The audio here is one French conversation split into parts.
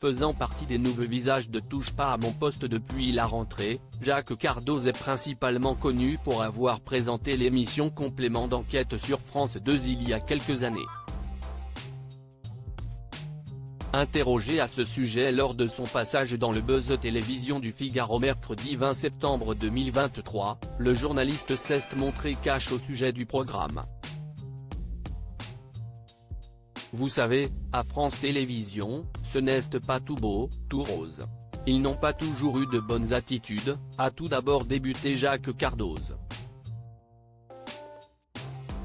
Faisant partie des nouveaux visages de Touche pas à mon poste depuis la rentrée, Jacques Cardoz est principalement connu pour avoir présenté l'émission Complément d'enquête sur France 2 il y a quelques années. Interrogé à ce sujet lors de son passage dans le Buzz Télévision du Figaro mercredi 20 septembre 2023, le journaliste s'est montré cash au sujet du programme. Vous savez, à France Télévisions, ce n'est pas tout beau, tout rose. Ils n'ont pas toujours eu de bonnes attitudes, a tout d'abord débuté Jacques Cardoz.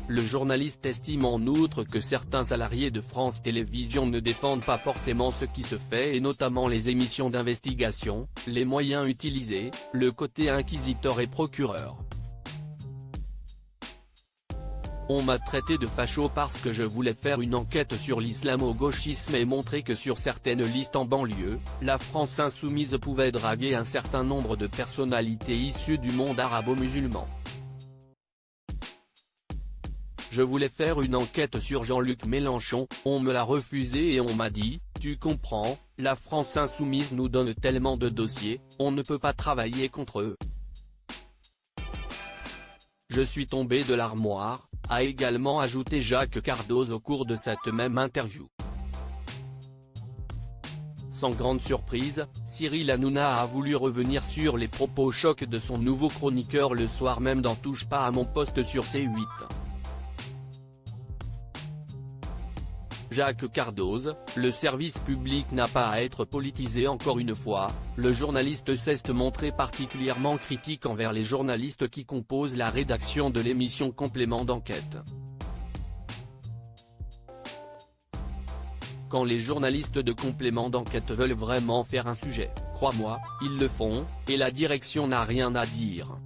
Le journaliste estime en outre que certains salariés de France Télévisions ne défendent pas forcément ce qui se fait et notamment les émissions d'investigation, les moyens utilisés, le côté inquisiteur et procureur. On m'a traité de facho parce que je voulais faire une enquête sur l'islamo-gauchisme et montrer que sur certaines listes en banlieue, la France insoumise pouvait draguer un certain nombre de personnalités issues du monde arabo-musulman. Je voulais faire une enquête sur Jean-Luc Mélenchon, on me l'a refusé et on m'a dit, tu comprends, la France insoumise nous donne tellement de dossiers, on ne peut pas travailler contre eux. Je suis tombé de l'armoire, a également ajouté Jacques Cardoz au cours de cette même interview. Sans grande surprise, Cyril Hanouna a voulu revenir sur les propos chocs de son nouveau chroniqueur le soir même dans Touche pas à mon poste sur C8. Jacques Cardoz, le service public n'a pas à être politisé encore une fois, le journaliste s'est montré particulièrement critique envers les journalistes qui composent la rédaction de l'émission Complément d'enquête. Quand les journalistes de Complément d'enquête veulent vraiment faire un sujet, crois-moi, ils le font, et la direction n'a rien à dire.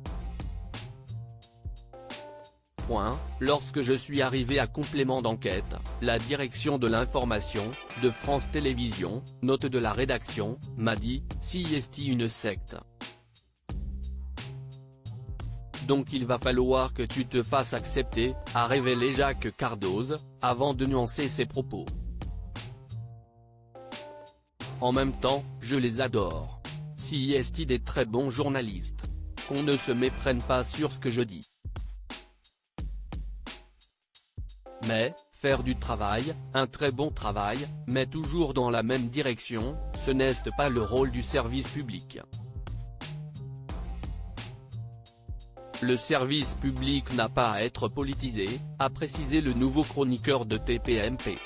Lorsque je suis arrivé à Complément d'enquête, la direction de l'information, de France Télévisions, note de la rédaction, m'a dit, si est une secte. Donc il va falloir que tu te fasses accepter, a révélé Jacques Cardoz, avant de nuancer ses propos. En même temps, je les adore. Si est des très bons journalistes. Qu'on ne se méprenne pas sur ce que je dis. Mais, faire du travail, un très bon travail, mais toujours dans la même direction, ce n'est pas le rôle du service public. Le service public n'a pas à être politisé, a précisé le nouveau chroniqueur de TPMP.